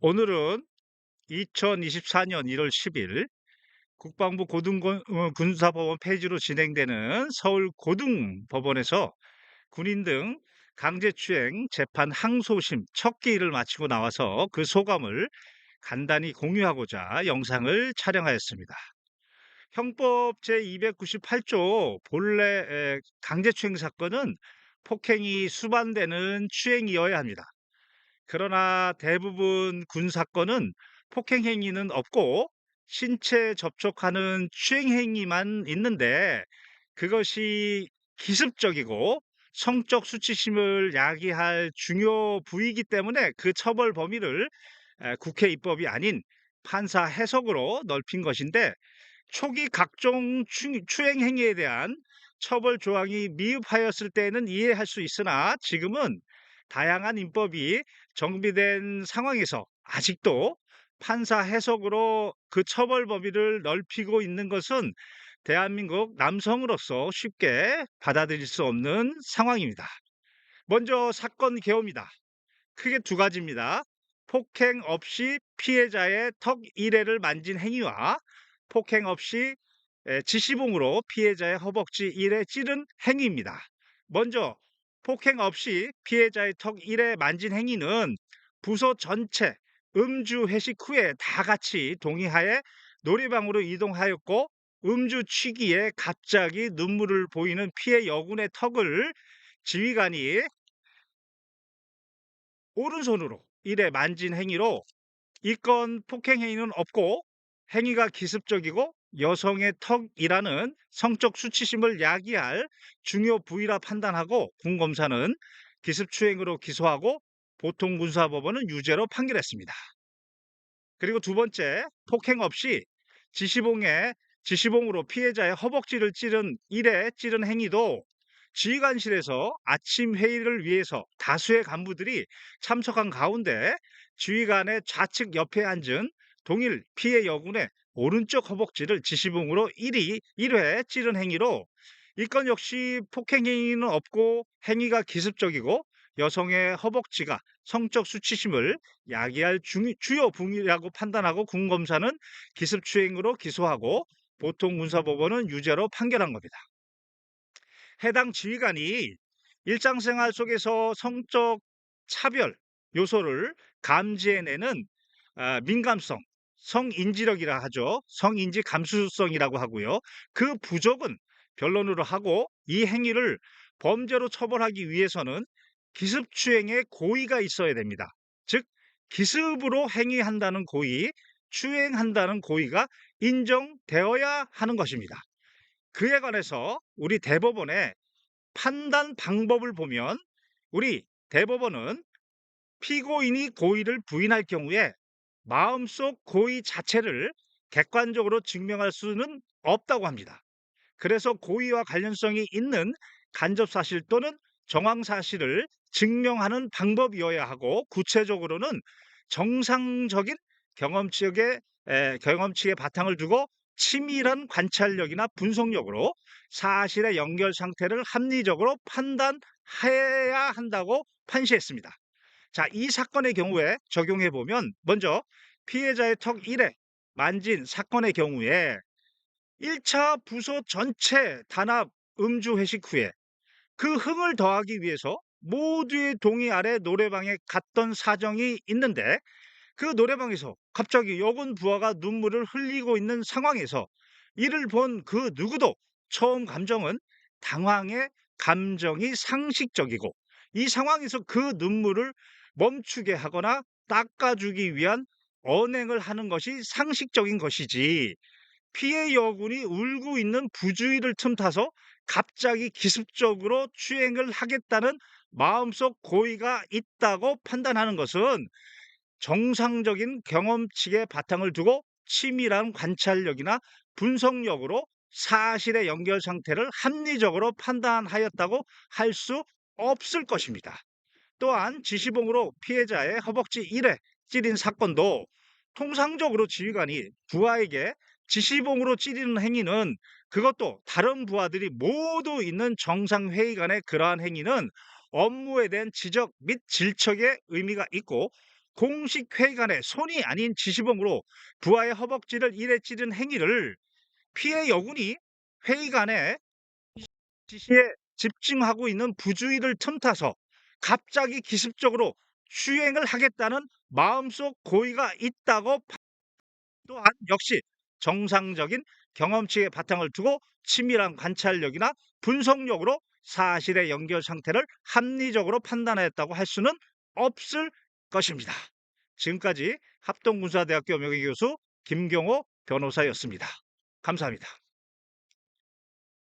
오늘은 2024년 1월 10일 국방부 군사법원 폐지로 진행되는 서울 고등법원에서 군인 등 강제추행 재판 항소심 첫 기일을 마치고 나와서 그 소감을 간단히 공유하고자 영상을 촬영하였습니다. 형법 제298조 본래 강제추행 사건은 폭행이 수반되는 추행이어야 합니다. 그러나 대부분 군사건은 폭행 행위는 없고 신체 접촉하는 추행 행위만 있는데, 그것이 기습적이고 성적 수치심을 야기할 중요 부위이기 때문에 그 처벌 범위를 국회 입법이 아닌 판사 해석으로 넓힌 것인데, 초기 각종 추행 행위에 대한 처벌 조항이 미흡하였을 때는 이해할 수 있으나, 지금은 다양한 입법이 정비된 상황에서 아직도 판사 해석으로 그 처벌 범위를 넓히고 있는 것은 대한민국 남성으로서 쉽게 받아들일 수 없는 상황입니다. 먼저 사건 개요입니다. 크게 두 가지입니다. 폭행 없이 피해자의 턱 이레를 만진 행위와 폭행 없이 지시봉으로 피해자의 허벅지 이레 찌른 행위입니다. 먼저 폭행 없이 피해자의 턱 이레 만진 행위는 부서 전체 음주 회식 후에 다 같이 동의하에 노래방으로 이동하였고, 음주 취기에 갑자기 눈물을 보이는 피해 여군의 턱을 지휘관이 오른손으로 이래 만진 행위로, 이 건 폭행 행위는 없고 행위가 기습적이고 여성의 턱이라는 성적 수치심을 야기할 중요 부위라 판단하고 군검사는 기습추행으로 기소하고 보통군사법원은 유죄로 판결했습니다. 그리고 두 번째, 폭행 없이 지시봉으로 피해자의 허벅지를 찌른 이래 찌른 행위도 지휘관실에서 아침 회의를 위해서 다수의 간부들이 참석한 가운데 지휘관의 좌측 옆에 앉은 동일 피해 여군의 오른쪽 허벅지를 지시봉으로 1회 찌른 행위로, 이 건 역시 폭행 행위는 없고 행위가 기습적이고 여성의 허벅지가 성적 수치심을 야기할 주요 부위라고 판단하고 군검사는 기습추행으로 기소하고 보통군사법원은 유죄로 판결한 겁니다. 해당 지휘관이 일상생활 속에서 성적 차별 요소를 감지해내는 민감성, 성인지력이라 하죠. 성인지 감수성이라고 하고요. 그 부족은 변론으로 하고, 이 행위를 범죄로 처벌하기 위해서는 기습추행의 고의가 있어야 됩니다. 즉, 기습으로 행위한다는 고의, 추행한다는 고의가 인정되어야 하는 것입니다. 그에 관해서 우리 대법원의 판단 방법을 보면, 우리 대법원은 피고인이 고의를 부인할 경우에 마음속 고의 자체를 객관적으로 증명할 수는 없다고 합니다. 그래서 고의와 관련성이 있는 간접 사실 또는 정황 사실을 증명하는 방법이어야 하고, 구체적으로는 정상적인 경험치의 바탕을 두고 치밀한 관찰력이나 분석력으로 사실의 연결 상태를 합리적으로 판단해야 한다고 판시했습니다. 자, 이 사건의 경우에 적용해 보면, 먼저 피해자의 턱 1회 만진 사건의 경우에 1차 부서 전체 단합 음주 회식 후에 그 흥을 더하기 위해서 모두의 동의 아래 노래방에 갔던 사정이 있는데, 그 노래방에서 갑자기 여군 부하가 눈물을 흘리고 있는 상황에서 이를 본 그 누구도 처음 감정은 당황의 감정이 상식적이고, 이 상황에서 그 눈물을 멈추게 하거나 닦아주기 위한 언행을 하는 것이 상식적인 것이지, 피해 여군이 울고 있는 부주의를 틈타서 갑자기 기습적으로 추행을 하겠다는 마음속 고의가 있다고 판단하는 것은 정상적인 경험치의 바탕을 두고 치밀한 관찰력이나 분석력으로 사실의 연결 상태를 합리적으로 판단하였다고 할 수 없을 것입니다. 또한 지시봉으로 피해자의 허벅지 1회 찌린 사건도 통상적으로 지휘관이 부하에게 지시봉으로 찌르는 행위는, 그것도 다른 부하들이 모두 있는 정상회의 간의 그러한 행위는 업무에 대한 지적 및 질책의 의미가 있고 공식 회의간의 손이 아닌 지시범으로 부하의 허벅지를 이래 찌른 행위를 피해 여군이 회의간에 지시에 집중하고 있는 부주의를 틈타서 갑자기 기습적으로 추행을 하겠다는 마음속 고의가 있다고 또한 역시 정상적인 경험치의 바탕을 두고 치밀한 관찰력이나 분석력으로 사실의 연결 상태를 합리적으로 판단했다고 할 수는 없을 것입니다. 지금까지 합동군사대학교 명예교수 김경호 변호사였습니다. 감사합니다.